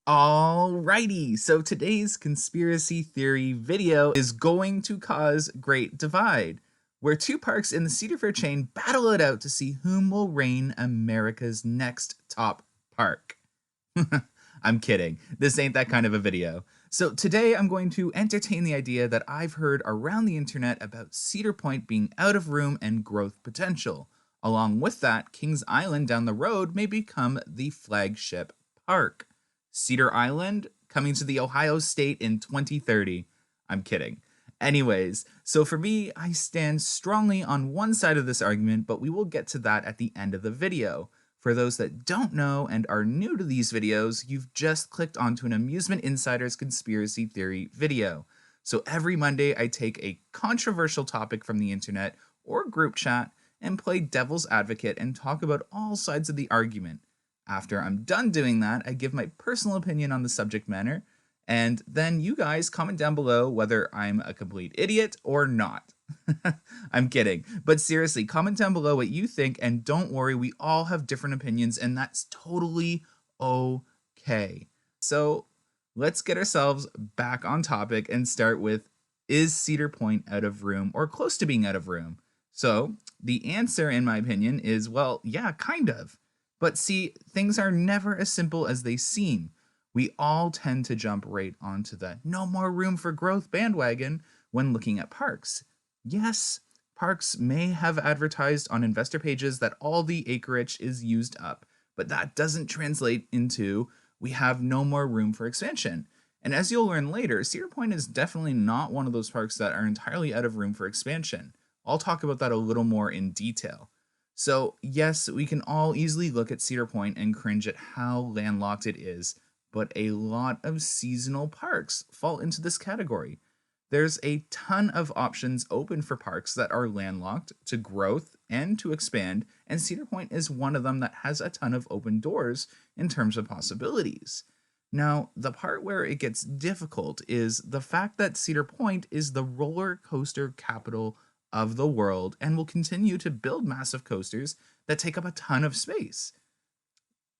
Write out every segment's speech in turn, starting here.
Alrighty, so today's conspiracy theory video is going to cause great divide, where two parks in the Cedar Fair chain battle it out to see whom will reign America's next top park. I'm kidding. This ain't that kind of a video. So today I'm going to entertain the idea that I've heard around the internet about Cedar Point being out of room and growth potential. Along with that, Kings Island down the road may become the flagship park. Cedar Island coming to the Ohio State in 2030. I'm kidding. Anyways, so for me, I stand strongly on one side of this argument, but we will get to that at the end of the video. For those that don't know and are new to these videos, you've just clicked onto an Amusement Insider's conspiracy theory video. So every Monday, I take a controversial topic from the internet or group chat and play devil's advocate and talk about all sides of the argument. After I'm done doing that, I give my personal opinion on the subject matter, and then you guys comment down below whether I'm a complete idiot or not. I'm kidding. But seriously, comment down below what you think, and don't worry, we all have different opinions, and that's totally okay. So let's get ourselves back on topic and start with, is Cedar Point out of room or close to being out of room? So the answer, in my opinion, is, well, yeah, kind of. But see, things are never as simple as they seem. We all tend to jump right onto the no more room for growth bandwagon when looking at parks. Yes, parks may have advertised on investor pages that all the acreage is used up, but that doesn't translate into we have no more room for expansion. And as you'll learn later, Cedar Point is definitely not one of those parks that are entirely out of room for expansion. I'll talk about that a little more in detail. So yes, we can all easily look at Cedar Point and cringe at how landlocked it is, but a lot of seasonal parks fall into this category. There's a ton of options open for parks that are landlocked to growth and to expand, and Cedar Point is one of them that has a ton of open doors in terms of possibilities. Now, the part where it gets difficult is the fact that Cedar Point is the roller coaster capital of the world and will continue to build massive coasters that take up a ton of space.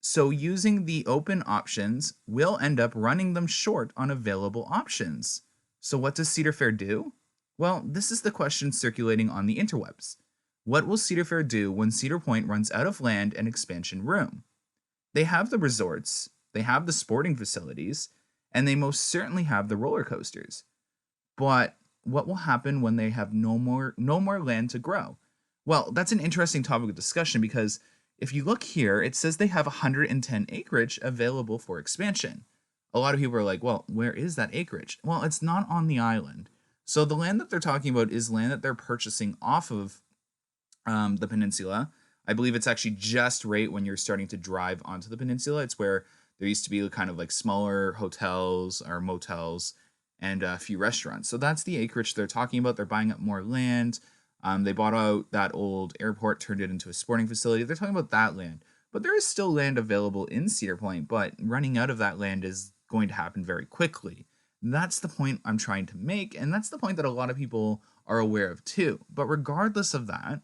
So using the open options will end up running them short on available options. So what does Cedar Fair do? Well, this is the question circulating on the interwebs. What will Cedar Fair do when Cedar Point runs out of land and expansion room? They have the resorts, they have the sporting facilities, and they most certainly have the roller coasters. But what will happen when they have no more land to grow? Well, that's an interesting topic of discussion because if you look here, it says they have 110 acreage available for expansion. A lot of people are like, well, where is that acreage? Well, it's not on the island. So the land that they're talking about is land that they're purchasing off of the peninsula. I believe it's actually just right when you're starting to drive onto the peninsula. It's where there used to be kind of like smaller hotels or motels and a few restaurants. So that's the acreage they're talking about. They're buying up more land. They bought out that old airport, turned it into a sporting facility. They're talking about that land. But there is still land available in Cedar Point, but running out of that land is going to happen very quickly. That's the point I'm trying to make, and that's the point that a lot of people are aware of too. But regardless of that,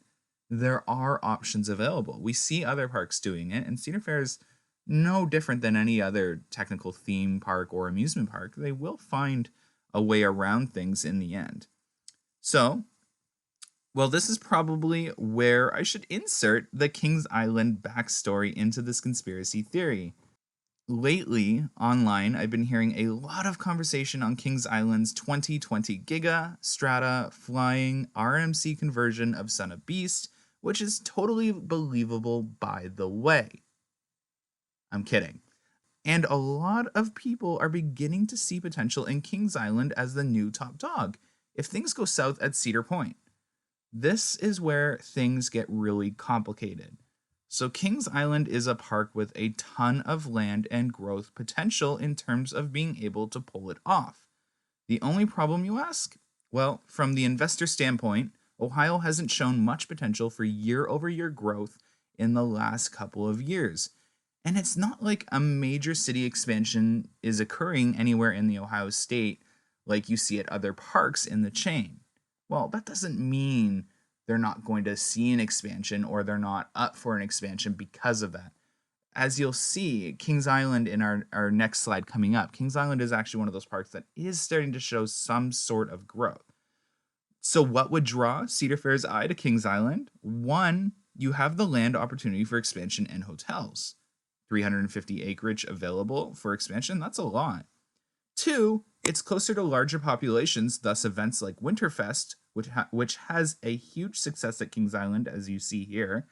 there are options available. We see other parks doing it, and Cedar Fair is no different than any other technical theme park or amusement park. They will find a way around things in the end. So, well, this is probably where I should insert the Kings Island backstory into this conspiracy theory. Lately, online, I've been hearing a lot of conversation on Kings Island's 2020 Giga, Strata, Flying, RMC conversion of Son of Beast, which is totally believable, by the way. I'm kidding. And a lot of people are beginning to see potential in Kings Island as the new top dog if things go south at Cedar Point. This is where things get really complicated. So Kings Island is a park with a ton of land and growth potential in terms of being able to pull it off. The only problem, you ask? Well, from the investor standpoint, Ohio hasn't shown much potential for year-over-year growth in the last couple of years. And it's not like a major city expansion is occurring anywhere in the Ohio state like you see at other parks in the chain. Well, that doesn't mean they're not going to see an expansion or they're not up for an expansion because of that. As you'll see, Kings Island in our next slide coming up, Kings Island is actually one of those parks that is starting to show some sort of growth. So what would draw Cedar Fair's eye to Kings Island? One, you have the land opportunity for expansion and hotels. 350 acreage available for expansion, that's a lot. Two, it's closer to larger populations, thus events like Winterfest, which has a huge success at Kings Island, as you see here,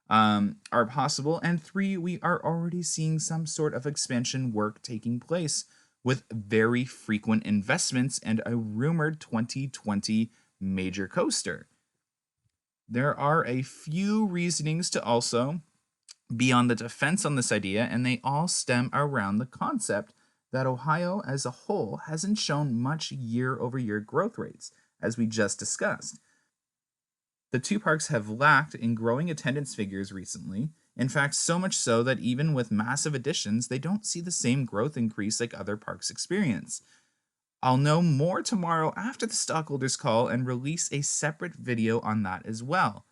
are possible. And three, we are already seeing some sort of expansion work taking place with very frequent investments and a rumored 2020 major coaster. There are a few reasonings to also be on the defense on this idea, and they all stem around the concept that Ohio as a whole hasn't shown much year-over-year growth rates, as we just discussed. The two parks have lacked in growing attendance figures recently. In fact, so much so that even with massive additions, they don't see the same growth increase like other parks experience. I'll know more tomorrow after the stockholders call and release a separate video on that as well.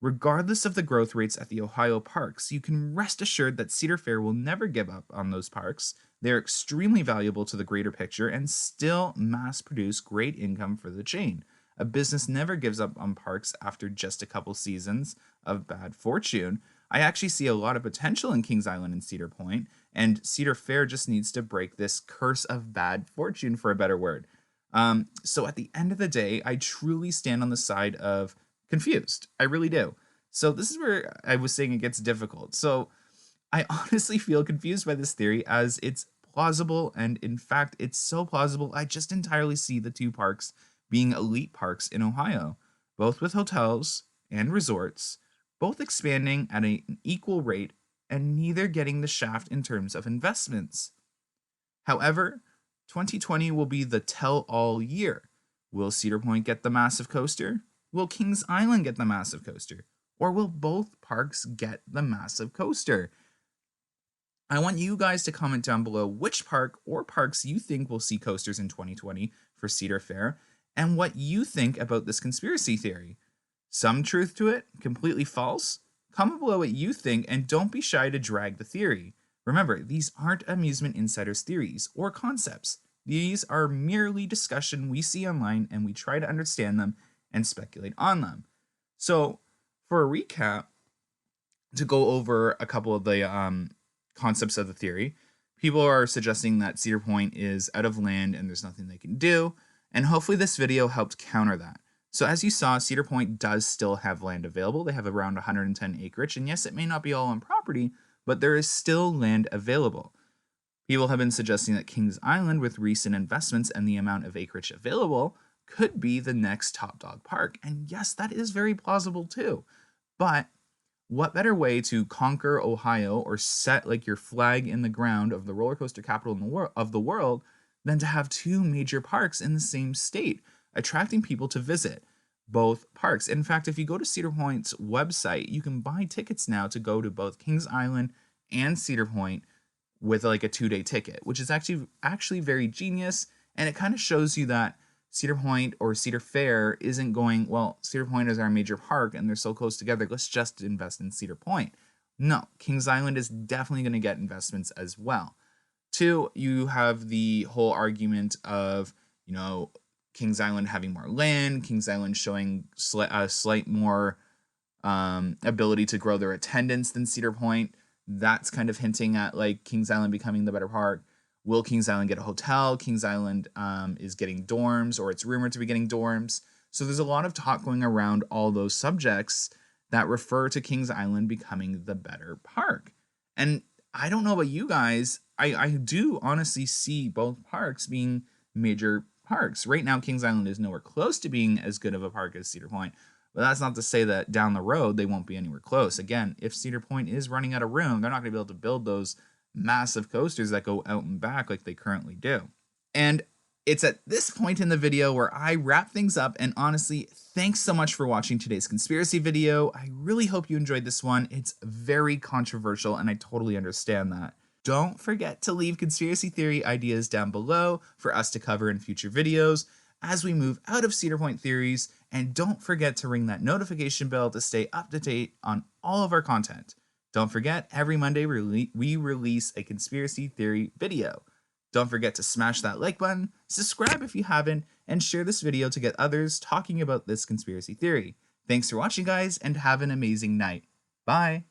Regardless of the growth rates at the Ohio parks, you can rest assured that Cedar Fair will never give up on those parks. They're extremely valuable to the greater picture and still mass produce great income for the chain. A business never gives up on parks after just a couple seasons of bad fortune. I actually see a lot of potential in Kings Island and Cedar Point, and Cedar Fair just needs to break this curse of bad fortune, for a better word. So at the end of the day, I truly stand on the side of confused. I really do. So this is where I was saying it gets difficult. So I honestly feel confused by this theory, as it's plausible, and in fact, it's so plausible, I just entirely see the two parks being elite parks in Ohio, both with hotels and resorts, both expanding at an equal rate and neither getting the shaft in terms of investments. However, 2020 will be the tell-all year. Will Cedar Point get the massive coaster? Will Kings Island get the massive coaster? Or will both parks get the massive coaster? I want you guys to comment down below which park or parks you think will see coasters in 2020 for Cedar Fair, and what you think about this conspiracy theory. Some truth to it, completely false? Comment below what you think, and don't be shy to drag the theory. Remember, these aren't Amusement Insider's theories or concepts. These are merely discussion we see online, and we try to understand them and speculate on them. So, for a recap, to go over a couple of the concepts of the theory, people are suggesting that Cedar Point is out of land and there's nothing they can do, and hopefully this video helped counter that. So as you saw, Cedar Point does still have land available. They have around 110 acreage, and yes, it may not be all on property, but there is still land available. People have been suggesting that Kings Island, with recent investments and the amount of acreage available, could be the next top dog park. And yes, that is very plausible too. But what better way to conquer Ohio or set like your flag in the ground of the roller coaster capital of the world than to have two major parks in the same state, attracting people to visit both parks. In fact, if you go to Cedar Point's website, you can buy tickets now to go to both Kings Island and Cedar Point with like a 2-day ticket, which is actually very genius. And it kind of shows you that Cedar Point or Cedar Fair isn't going, well, Cedar Point is our major park and they're so close together, let's just invest in Cedar Point. No, Kings Island is definitely going to get investments as well. Two, you have the whole argument of, Kings Island having more land, Kings Island showing a slight more ability to grow their attendance than Cedar Point. That's kind of hinting at like Kings Island becoming the better park. Will Kings Island get a hotel? Kings Island is getting dorms, or it's rumored to be getting dorms. So there's a lot of talk going around all those subjects that refer to Kings Island becoming the better park. And I don't know about you guys, I do honestly see both parks being major parks. Right now, Kings Island is nowhere close to being as good of a park as Cedar Point. But that's not to say that down the road they won't be anywhere close. Again, if Cedar Point is running out of room, they're not going to be able to build those massive coasters that go out and back like they currently do. And it's at this point in the video where I wrap things up, and honestly, thanks so much for watching today's conspiracy video. I really hope you enjoyed this one. It's very controversial, and I totally understand that. Don't forget to leave conspiracy theory ideas down below for us to cover in future videos as we move out of Cedar Point theories, and don't forget to ring that notification bell to stay up to date on all of our content. Don't forget, every Monday we release a conspiracy theory video. Don't forget to smash that like button, subscribe if you haven't, and share this video to get others talking about this conspiracy theory. Thanks for watching, guys, and have an amazing night. Bye!